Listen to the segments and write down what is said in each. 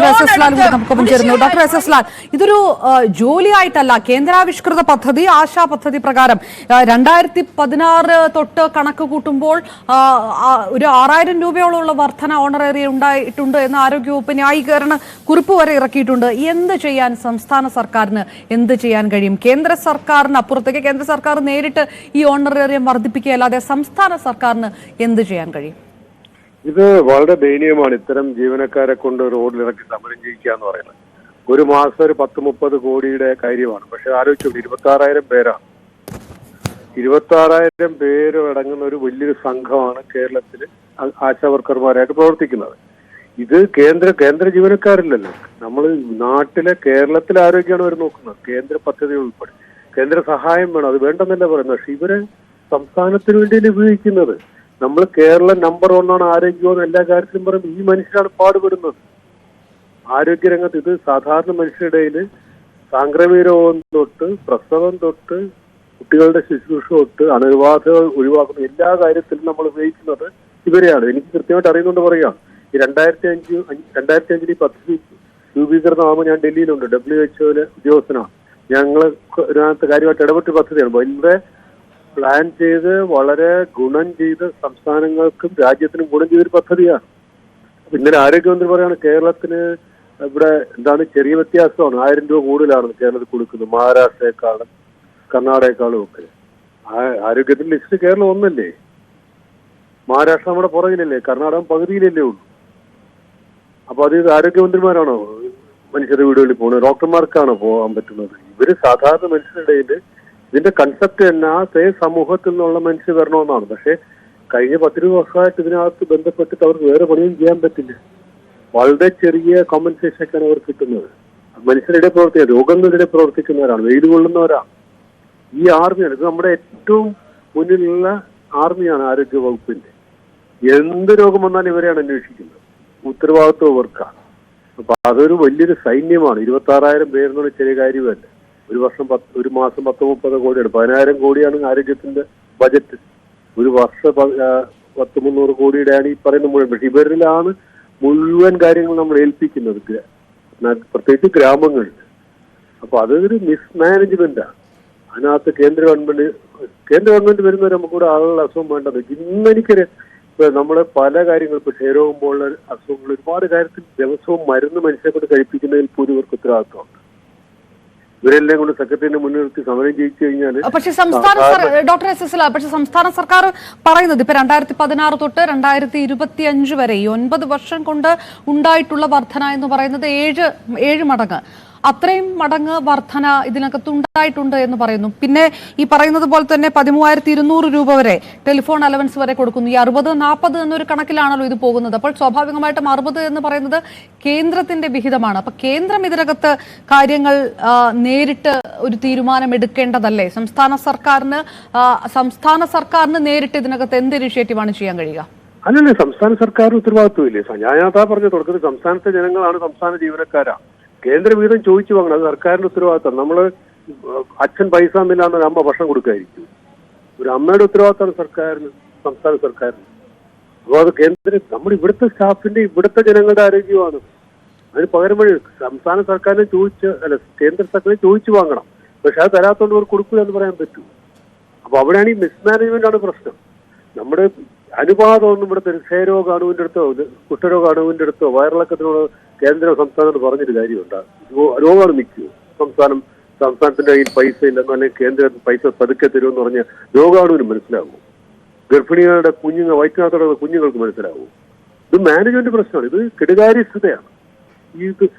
Doctor S S Lal നമുക്കൊപ്പം ചേരുന്നു. Doctor S S Lal, ഇതൊരു ജോലിയായിട്ടല്ല, കേന്ദ്രാവിഷ്കൃത പദ്ധതി ആശാ പദ്ധതി പ്രകാരം 2016 തൊട്ട് കണക്ക് കൂട്ടുമ്പോൾ ഒരു 6000 രൂപയോളമുള്ള വർധന ഓണറേറിയം ഉണ്ടായിട്ടുണ്ട് എന്ന് ആരോഗ്യവകുപ്പ് ന്യായീകരണ കുറിപ്പ് വരെ ഇറക്കിയിട്ടുണ്ട്. എന്ത് ചെയ്യാൻ സംസ്ഥാന സർക്കാരിന് എന്ത് ചെയ്യാൻ കഴിയും? കേന്ദ്ര സർക്കാരിന് അപ്പുറത്തേക്ക് കേന്ദ്ര സർക്കാർ നേരിട്ട് ഈ ഓണറേറിയം വർദ്ധിപ്പിക്കുകയല്ലാതെ സംസ്ഥാന സർക്കാരിന് എന്ത് ചെയ്യാൻ കഴിയും? ഇത് വളരെ ദയനീയമാണ്. ഇത്തരം ജീവനക്കാരെ കൊണ്ട് റോഡിലിറക്കി സമരം ചെയ്യിക്കുക എന്ന് പറയുന്നത്. ഒരു മാസം ഒരു 10-30 കോടിയുടെ കാര്യമാണ്. പക്ഷെ ആലോചിച്ചു, 26,000 പേരാണ്. 26,000 പേര് അടങ്ങുന്ന ഒരു വലിയൊരു സംഘമാണ് കേരളത്തിൽ ആശാവർക്കർമാരായിട്ട് പ്രവർത്തിക്കുന്നത്. ഇത് കേന്ദ്ര ജീവനക്കാരില്ലല്ലോ. നമ്മൾ നാട്ടിലെ കേരളത്തിലെ ആരോഗ്യമാണ് അവർ നോക്കുന്നത്. കേന്ദ്ര പദ്ധതി ഉൾപ്പെടെ കേന്ദ്ര സഹായം വേണം, അത് വേണ്ടെന്നല്ല പറയുന്നത്. പക്ഷെ ഇവരെ സംസ്ഥാനത്തിന് വേണ്ടിയാണ് ഉപയോഗിക്കുന്നത്. നമ്മൾ കേരളം നമ്പർ 1 ആരോഗ്യമെന്ന് എല്ലാ കാര്യത്തിലും പറയുമ്പോൾ ഈ മനുഷ്യരാണ് പാടുപെടുന്നത്. ആരോഗ്യരംഗത്ത് ഇത് സാധാരണ മനുഷ്യരുടെ ഇടയിൽ സാംക്രമിക രോഗം തൊട്ട് പ്രസവം തൊട്ട് കുട്ടികളുടെ ശുശ്രൂഷ തൊട്ട് അണുബാധകൾ ഒഴിവാക്കുന്ന എല്ലാ കാര്യത്തിലും നമ്മൾ ഉപയോഗിക്കുന്നത് ഇവരെയാണ്. എനിക്ക് കൃത്യമായിട്ട് അറിയുന്നുണ്ട് പറയാം. ഈ 2005 പദ്ധതി രൂപീകരണമാകുമ്പോൾ ഞാൻ ഡൽഹിയിലുണ്ട്. WHO ഉദ്യോഗസ്ഥനാണ്. ഞങ്ങൾ ഇതിനകത്ത് കാര്യമായിട്ട് ഇടപെട്ട പദ്ധതിയാണ്. വളരെ പ്ലാൻ ചെയ്ത് വളരെ ഗുണം ചെയ്ത് സംസ്ഥാനങ്ങൾക്കും രാജ്യത്തിനും ഗുണം ചെയ്തൊരു പദ്ധതിയാണ്. ഇന്നലെ ആരോഗ്യമന്ത്രി പറയാണ് കേരളത്തിന് ഇവിടെ എന്താണ് ചെറിയ വ്യത്യാസമാണ്, 1000 രൂപ കൂടുതലാണ് കേരളത്തിൽ കൊടുക്കുന്നത് മഹാരാഷ്ട്രയെക്കാളും കർണാടകയെക്കാളും ഒക്കെ. ആരോഗ്യത്തിന്റെ ലിസ്റ്റ് കേരളം ഒന്നല്ലേ? മഹാരാഷ്ട്ര നമ്മുടെ പുറകിലല്ലേ? കർണാടകം പകുതിയിലല്ലേ ഉള്ളൂ. അപ്പൊ അത് ആരോഗ്യമന്ത്രിമാരാണോ മനുഷ്യരുടെ വീടുകളിൽ പോകുന്നത്? ഡോക്ടർമാർക്കാണോ പോകാൻ പറ്റുന്നത്? ഇവര് സാധാരണ മനുഷ്യരുടെ ഇടയിൽ ഇതിന്റെ കൺസെപ്റ്റ് തന്നെ ആ സമൂഹത്തിൽ നിന്നുള്ള മനുഷ്യർ വരണമെന്നാണ്. പക്ഷെ കഴിഞ്ഞ 10-20 വർഷമായിട്ട് ഇതിനകത്ത് ബന്ധപ്പെട്ടിട്ട് അവർക്ക് വേറെ പണിയും ചെയ്യാൻ പറ്റില്ല. വളരെ ചെറിയ കോമ്പൻസേഷൻ ഒക്കെയാണ് അവർ കിട്ടുന്നത്. മനുഷ്യരുടെ പ്രവർത്തിക്കുക, രോഗങ്ങളുടെ പ്രവർത്തിക്കുന്നവരാണ്, വെയിൽ കൊള്ളുന്നവരാണ്. ഈ ആർമിയാണ് ഇത്. നമ്മുടെ ഏറ്റവും മുന്നിലുള്ള ആർമിയാണ് ആരോഗ്യ വകുപ്പിന്റെ. എന്ത് രോഗം വന്നാലും ഇവരെയാണ് അന്വേഷിക്കുന്നത്. ഉത്തരവാദിത്വം ഇവർക്കാണ്. അപ്പൊ അതൊരു വലിയൊരു സൈന്യമാണ്. 26,000 പേരെന്നുള്ള ചെറിയ കാര്യമല്ല. ഒരു മാസം 10-30 കോടിയാണ്. 10,000 കോടിയാണ് ആരോഗ്യത്തിന്റെ ബജറ്റ്. ഒരു വർഷം 100-300 കോടിയുടെയാണ് ഈ പറയുന്ന മുഴുവൻ. പക്ഷെ ഇവരിലാണ് മുഴുവൻ കാര്യങ്ങൾ നമ്മൾ ഏൽപ്പിക്കുന്നത്, പ്രത്യേകിച്ച് ഗ്രാമങ്ങളിൽ. അപ്പൊ അതൊരു മിസ്മാനേജ്മെന്റാണ്. അതിനകത്ത് കേന്ദ്ര ഗവൺമെന്റ് വരുന്നവരെ നമുക്കിവിടെ ആളുകളുടെ അസുഖം വേണ്ടത്. ഇന്ന് എനിക്കൊരു നമ്മള് പല കാര്യങ്ങൾ ഇപ്പൊ ക്ഷയരോഗം പോലുള്ള അസുഖങ്ങൾ ഒരുപാട് കാര്യത്തിൽ ദിവസവും മരുന്ന് മനുഷ്യരെ കൊണ്ട് കഴിപ്പിക്കുന്നതിൽ പോലും ഇവർക്ക് ഉത്തരവാദിത്വമുണ്ട്. ഇവരെല്ലാം കൊണ്ട് സെക്രട്ടറിനെ മുൻനിർത്തി സമരം ചെയ്യിച്ചു കഴിഞ്ഞാൽ പക്ഷേ ഡോക്ടർ എസ് എസ് ലാൽ, പക്ഷെ സംസ്ഥാന സർക്കാർ പറയുന്നത് ഇപ്പൊ 2016 തൊട്ട് 2025 വരെ ഈ 9 വർഷം കൊണ്ട് ഉണ്ടായിട്ടുള്ള വർധന എന്ന് പറയുന്നത് 7 മടങ്ങ്, അത്രയും മടങ്ങ് വർധന ഇതിനകത്ത് ഉണ്ടായിട്ടുണ്ട് എന്ന് പറയുന്നു. പിന്നെ ഈ പറയുന്നത് പോലെ തന്നെ 13,200 രൂപ വരെ ടെലിഫോൺ അലവൻസ് വരെ കൊടുക്കുന്നു. ഈ 60-40 എന്നൊരു കണക്കിലാണല്ലോ ഇത് പോകുന്നത്. അപ്പോൾ സ്വാഭാവികമായിട്ടും 60 എന്ന് പറയുന്നത് കേന്ദ്രത്തിന്റെ വിഹിതമാണ്. അപ്പൊ കേന്ദ്രം ഇതിനകത്ത് കാര്യങ്ങൾ നേരിട്ട് ഒരു തീരുമാനം എടുക്കേണ്ടതല്ലേ? സംസ്ഥാന സർക്കാരിന് നേരിട്ട് ഇതിനകത്ത് എന്ത് ഇനിഷ്യേറ്റീവാണ് ചെയ്യാൻ കഴിയുക? അല്ലല്ലേ, സംസ്ഥാന സർക്കാർ ഉത്തരവാദിത്വമില്ലേ? ഞാൻ പറഞ്ഞ തുടക്കത്തിൽ സംസ്ഥാനത്തെ ജനങ്ങളാണ് സംസ്ഥാന ജീവനക്കാരാണ്. കേന്ദ്ര വീതം ചോദിച്ചു വാങ്ങണം, അത് സർക്കാരിന്റെ ഉത്തരവാദിത്തം. നമ്മള് അച്ഛൻ പൈസ എന്നില്ലാന്ന് ഒരു അമ്മ ഭക്ഷണം കൊടുക്കായിരിക്കും. ഒരു അമ്മയുടെ ഉത്തരവാദിത്തമാണ് സർക്കാരിന്, സംസ്ഥാന സർക്കാരിന്. അപ്പോൾ അത് നമ്മുടെ ഇവിടുത്തെ സ്റ്റാഫിന്റെ ഇവിടുത്തെ ജനങ്ങളുടെ ആരോഗ്യമാണ്. അതിന് പകരം വഴി സംസ്ഥാന സർക്കാരിനെ കേന്ദ്ര സർക്കാരിനെ ചോദിച്ചു വാങ്ങണം. പക്ഷെ അത് തരാത്തോണ്ട് അവർ കൊടുക്കില്ല എന്ന് പറയാൻ പറ്റൂ. അപ്പൊ അവിടെയാണ് ഈ മിസ്മാനേജ്മെന്റ് ആണ് പ്രശ്നം. നമ്മുടെ അനുപാതമൊന്നും ഇവിടുത്തെ ക്ഷയരോഗ അണുവിന്റെ അടുത്തോ കുഷ്ഠരോഗ അണുവിന്റെ അടുത്തോ വയറിളക്കത്തിനോട് സംസ്ഥാനത്ത് പറഞ്ഞൊരു കാര്യമുണ്ട്. രോഗമാണ് നിൽക്കുക. സംസ്ഥാനത്തിന്റെ കയ്യിൽ പൈസ ഇല്ലെന്നോ അല്ലെങ്കിൽ കേന്ദ്രത്തിന് പൈസ പതുക്കെ തരുമെന്ന് പറഞ്ഞാൽ രോഗാണുവിന് മനസ്സിലാവും. ഗർഭിണികളുടെ വയറ്റിനകത്തോടെ കുഞ്ഞുങ്ങൾക്ക് മനസ്സിലാവും. ഇത് മാനേജ്മെന്റ് പ്രശ്നമാണ്. ഇത് കെടുകാര്യസ്ഥതയാണ്.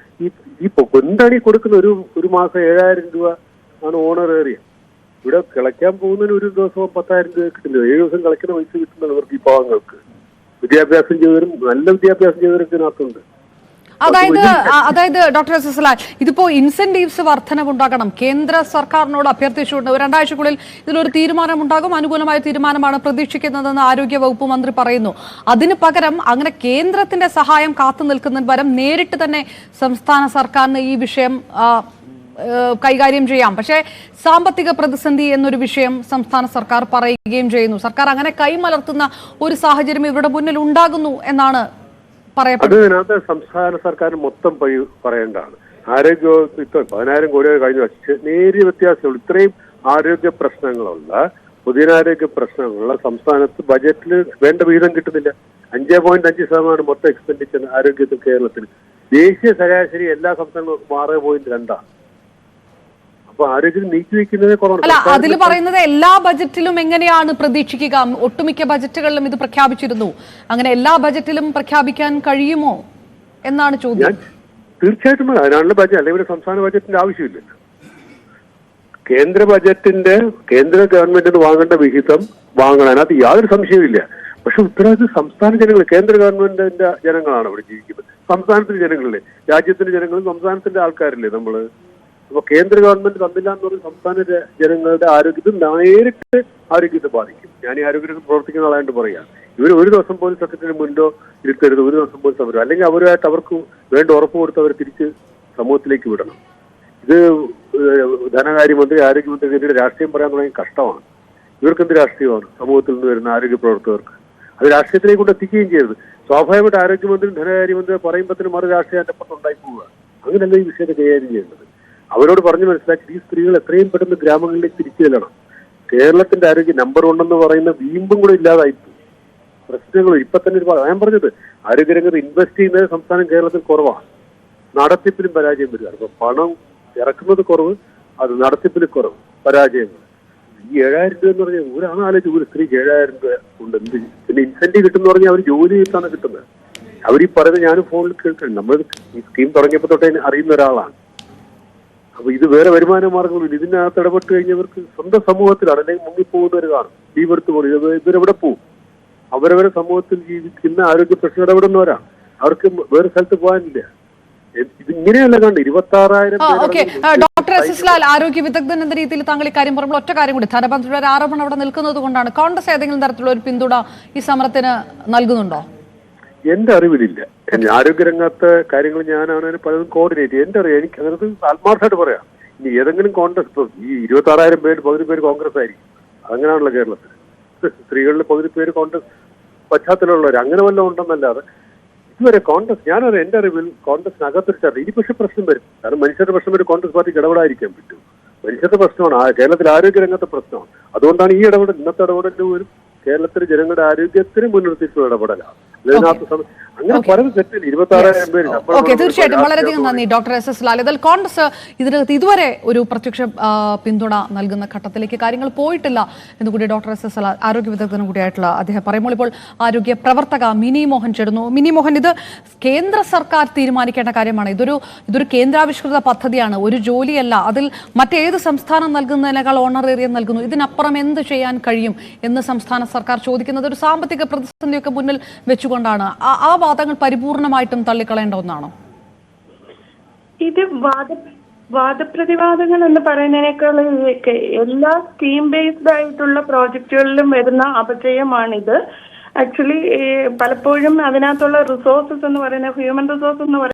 എന്താണ് ഈ കൊടുക്കുന്ന ഒരു മാസം 7,000 രൂപ ആണ് ഓണറേറിയം. ഇവിടെ കിളയ്ക്കാൻ പോകുന്നതിന് ഒരു ദിവസം 10,000 രൂപ കിട്ടില്ല. 7 ദിവസം കളിക്കുന്ന പൈസ കിട്ടുന്നത് അവർക്ക്. ഈ പാവങ്ങൾക്ക് വിദ്യാഭ്യാസം ചെയ്തവരും നല്ല വിദ്യാഭ്യാസം ചെയ്തവരും ഇതിനകത്തുണ്ട്. അതായത് ഡോക്ടർ എസ് എസ് ലാൽ, ഇതിപ്പോ ഇൻസെന്റീവ്സ് വർധനവുണ്ടാകണം. കേന്ദ്ര സർക്കാരിനോട് അഭ്യർത്ഥിച്ചുകൊണ്ട് 2 ആഴ്ചക്കുള്ളിൽ ഇതിലൊരു തീരുമാനം ഉണ്ടാകും, അനുകൂലമായ തീരുമാനമാണ് പ്രതീക്ഷിക്കുന്നതെന്ന് ആരോഗ്യ വകുപ്പ് മന്ത്രി പറയുന്നു. അതിന് പകരം അങ്ങനെ കേന്ദ്രത്തിന്റെ സഹായം കാത്തു നിൽക്കുന്നതിന് പകരം നേരിട്ട് തന്നെ സംസ്ഥാന സർക്കാരിന് ഈ വിഷയം കൈകാര്യം ചെയ്യാം. പക്ഷേ സാമ്പത്തിക പ്രതിസന്ധി എന്നൊരു വിഷയം സംസ്ഥാന സർക്കാർ പറയുകയും ചെയ്യുന്നു. സർക്കാർ അങ്ങനെ കൈമലർത്തുന്ന ഒരു സാഹചര്യം ഇവരുടെ മുന്നിൽ ഉണ്ടാകുന്നു എന്നാണ് പറയപ്പെടും. അതിനകത്ത് സംസ്ഥാന സർക്കാർ മൊത്തം പറയേണ്ടതാണ്. ആരോഗ്യ ഇപ്പൊ 10,000 കോടി കഴിഞ്ഞ വർഷം നേരിയ വ്യത്യാസമുള്ളൂ. ഇത്രയും ആരോഗ്യ പ്രശ്നങ്ങളുള്ള പൊതുജനാരോഗ്യ പ്രശ്നങ്ങളുള്ള സംസ്ഥാനത്ത് ബജറ്റിൽ വേണ്ട വിഹിതം കിട്ടുന്നില്ല. 5.5% മൊത്തം എക്സ്പെൻഡിച്ചർ ആരോഗ്യത്തിൽ കേരളത്തിൽ. ദേശീയ ശരാശരി എല്ലാ സംസ്ഥാനങ്ങൾക്കും 6.2. അപ്പൊ ആരോഗ്യം നീക്കിവെക്കുന്നതേ കുറവാണ്. അല്ല, അതിൽ പറയുന്നത് എല്ലാ ബജറ്റിലും എങ്ങനെയാണ് പ്രതീക്ഷിക്കുക? ഒട്ടുമിക്ക ബജറ്റുകളിലും ഇത് പ്രഖ്യാപിച്ചിരുന്നു. അങ്ങനെ എല്ലാ ബജറ്റിലും പ്രഖ്യാപിക്കാൻ കഴിയുമോ എന്നാണ് ചോദ്യം. തീർച്ചയായിട്ടും അതിനാണല്ലോ ബജറ്റ്, അല്ലെങ്കിൽ സംസ്ഥാന ബജറ്റിന്റെ ആവശ്യമില്ല. കേന്ദ്ര ഗവൺമെന്റിന് വാങ്ങേണ്ട വിഹിതം വാങ്ങണം, അതിനകത്ത് യാതൊരു സംശയവുമില്ല. പക്ഷെ ഉത്തരവാദിത്വം സംസ്ഥാന ജനങ്ങൾ, കേന്ദ്ര ഗവൺമെന്റിന്റെ ജനങ്ങളാണ് അവിടെ ജീവിക്കുന്നത്. സംസ്ഥാനത്തിന്റെ ജനങ്ങളല്ലേ, രാജ്യത്തിന്റെ ജനങ്ങളും സംസ്ഥാനത്തിന്റെ ആൾക്കാരല്ലേ നമ്മള്. അപ്പൊ കേന്ദ്ര ഗവൺമെന്റ് തന്നില്ല എന്ന് പറഞ്ഞ സംസ്ഥാന ജനങ്ങളുടെ ആരോഗ്യത്തെ നേരിട്ട് ആരോഗ്യത്തെ ബാധിക്കും. ഞാൻ ഈ ആരോഗ്യത്തിൽ പ്രവർത്തിക്കുന്ന ആളായിട്ട് പറയാം, ഇവർ ഒരു ദിവസം പോലും സെക്രട്ടറിന് മുൻപോ ഇരുത്തരുത്, ഒരു ദിവസം പോലും സമരം, അല്ലെങ്കിൽ അവരുമായിട്ട് അവർക്ക് വേണ്ട ഉറപ്പ് കൊടുത്ത് അവർ തിരിച്ച് സമൂഹത്തിലേക്ക് വിടണം. ഇത് ധനകാര്യമന്ത്രി, ആരോഗ്യമന്ത്രിക്കെതിരെ രാഷ്ട്രീയം പറയാൻ തുടങ്ങിയ കഷ്ടമാണ്. ഇവർക്കെന്ത് രാഷ്ട്രീയമാണ് സമൂഹത്തിൽ നിന്ന് വരുന്ന ആരോഗ്യ പ്രവർത്തകർക്ക്? അത് രാഷ്ട്രീയത്തിലേക്ക് കൊണ്ട് എത്തിക്കുകയും ചെയ്യരുത്. സ്വാഭാവികമായിട്ട് ആരോഗ്യമന്ത്രിയും ധനകാര്യമന്ത്രി പറയുമ്പോഴത്തേനും മറു രാഷ്ട്രീയ അറ്റപ്പുറത്ത് ഉണ്ടായി പോവുക. അങ്ങനെയല്ല ഈ വിഷയത്തെ കൈകാര്യം ചെയ്യേണ്ടത്. അവരോട് പറഞ്ഞു മനസ്സിലാക്കി ഈ സ്ത്രീകൾ എത്രയും പെട്ടെന്ന് ഗ്രാമങ്ങളിലേക്ക് തിരിച്ചു ചെല്ലണം. കേരളത്തിന്റെ ആരോഗ്യം നമ്പർ 1 എന്ന് പറയുന്ന വീമ്പും കൂടെ ഇല്ലാതായിപ്പോയി. പ്രശ്നങ്ങൾ ഇപ്പൊ തന്നെ ഞാൻ പറഞ്ഞത്, ആരോഗ്യരംഗത്ത് ഇൻവെസ്റ്റ് ചെയ്യുന്നത് സംസ്ഥാനം കേരളത്തിൽ കുറവാണ്. നടത്തിപ്പിലും പരാജയം വരികയാണ്. അപ്പൊ പണം ഇറക്കുന്നത് കുറവ്, അത് നടത്തിപ്പിൽ കുറവ്, പരാജയങ്ങൾ. ഈ 7,000 രൂപ എന്ന് പറഞ്ഞാൽ ഒരാളാലോചിച്ച് ഒരു സ്ത്രീക്ക് 7,000 രൂപ ഉണ്ട്. എന്ത് പിന്നെ ഇൻസെന്റീവ് കിട്ടുന്ന പറഞ്ഞാൽ അവർ ജോലി ചെയ്താണ് കിട്ടുന്നത്. അവർ ഈ പറയുന്നത് ഞാനും ഫോണിൽ കേൾക്കണം. നമ്മൾ ഈ സ്കീം തുടങ്ങിയപ്പോൾ തൊട്ടേ അറിയുന്ന ഒരാളാണ്. അപ്പൊ ഇത് വേറെ വരുമാന മാർഗങ്ങളില്ല. ഇതിനകത്ത് ഇടപെട്ട് കഴിഞ്ഞവർക്ക് സ്വന്തം സമൂഹത്തിലാണ്, അല്ലെങ്കിൽ മുങ്ങിപ്പോകുന്നവർ കാണും, തീവെടുത്ത് പോകും. ഇവരെവിടെ പോവും? അവരവരെ സമൂഹത്തിൽ ജീവിക്കുന്ന ആരോഗ്യ പ്രശ്നം ഇടപെടുന്നവരാണ്. അവർക്ക് വേറെ സ്ഥലത്ത് പോകാനില്ല. ഇതിങ്ങനെയല്ല കണ്ട് 26,000. ഡോക്ടർ എസ് ലാൽ, ആരോഗ്യ വിദഗ്ധൻ എന്ന രീതിയിൽ താങ്കൾ ഇക്കാര്യം പറയുമ്പോൾ ഒറ്റ കാര്യം കൂടി, ധനമന്ത്രിയുടെ ഒരു ആരോപണം അവിടെ നിൽക്കുന്നത് കൊണ്ടാണ് കോൺഗ്രസ് ഏതെങ്കിലും തരത്തിലുള്ള ഒരു പിന്തുണ ഈ സമരത്തിന് നൽകുന്നുണ്ടോ? എന്റെ അറിവിലില്ല. ആരോഗ്യരംഗത്തെ കാര്യങ്ങൾ ഞാനാണ് പലതും കോർഡിനേറ്റ്. എന്റെ അറിയാം, എനിക്ക് അങ്ങനത്തെ ആത്മാർത്ഥമായിട്ട് പറയാം. ഇനി ഏതെങ്കിലും കോൺഗ്രസ്, ഇപ്പൊ ഈ 26,000 പേര് 10 പേര് കോൺഗ്രസ് ആയിരിക്കും. അങ്ങനെയാണല്ലോ കേരളത്തിൽ. സ്ത്രീകളിൽ 10 പേര് കോൺഗ്രസ് പശ്ചാത്തലമുള്ളവർ, അങ്ങനെ വല്ലതും ഉണ്ടെന്നല്ലാതെ ഇതുവരെ കോൺഗ്രസ്, ഞാനത് എന്റെ അറിവിൽ കോൺഗ്രസിനകത്തൊരു ചർച്ച. ഇനി പക്ഷെ പ്രശ്നം വരും. കാരണം മനുഷ്യരുടെ പ്രശ്നം വരും, കോൺഗ്രസ് പാർട്ടിക്ക് ഇടപെടാതിരിക്കാൻ പറ്റും. മനുഷ്യരുടെ പ്രശ്നമാണ്, കേരളത്തിൽ ആരോഗ്യരംഗത്തെ പ്രശ്നമാണ്. അതുകൊണ്ടാണ് ഈ ഇടപെടൽ, ഇന്നത്തെ ഇടപെടലിന് പോലും കേരളത്തിലെ ജനങ്ങളുടെ ആരോഗ്യത്തിന് മുൻനിർത്തിയിട്ടുള്ള ഇടപെടലാണ്. അങ്ങനെ പറയുന്നത് തെറ്റില്ല. 26,000 പേര്. തീർച്ചയായിട്ടും വളരെയധികം നന്ദി ഡോക്ടർ എസ് ലാൽ. ഇതിൽ കോൺഗ്രസ് ഇതിനകത്ത് ഇതുവരെ ഒരു പ്രത്യക്ഷ പിന്തുണ നൽകുന്ന ഘട്ടത്തിലേക്ക് കാര്യങ്ങൾ പോയിട്ടില്ല എന്നുകൂടി ഡോക്ടർ എസ് ലാൽ, ആരോഗ്യ വിദഗ്ധനും കൂടിയായിട്ടുള്ള അദ്ദേഹം പറയുമ്പോൾ, ഇപ്പോൾ ആരോഗ്യ പ്രവർത്തക മിനി മോഹൻ ചേരുന്നു. മിനി മോഹൻ, ഇത് കേന്ദ്ര സർക്കാർ തീരുമാനിക്കേണ്ട കാര്യമാണ്. ഇതൊരു കേന്ദ്രാവിഷ്കൃത പദ്ധതിയാണ്, ഒരു ജോലിയല്ല. അതിൽ മറ്റേത് സംസ്ഥാനം നൽകുന്നതിനേക്കാൾ ഓണറേറിയം നൽകുന്നു. ഇതിനപ്പുറം എന്ത് ചെയ്യാൻ കഴിയും എന്ന് സംസ്ഥാന സർക്കാർ ചോദിക്കുന്നത് ഒരു സാമ്പത്തിക പ്രതിസന്ധിയൊക്കെ മുന്നിൽ വെച്ചുകൊണ്ടാണ്. ആ വാദങ്ങൾ പരിപൂർണമായിട്ടും തള്ളിക്കളയേണ്ട ഒന്നാണോ? ഇത് വാദപ്രതിവാദങ്ങൾ എന്ന് പറയുന്നതിനേക്കാൾ എല്ലാ സ്കീം ബേസ്ഡ് ആയിട്ടുള്ള പ്രോജക്റ്റുകളിലും വരുന്ന അപജയമാണിത്. ആക്ച്വലി പലപ്പോഴും അതിനകത്തുള്ള റിസോഴ്സസ് എന്ന് പറയുന്ന, ഹ്യൂമൻ റിസോഴ്സസ് എന്ന് പറയുന്നത്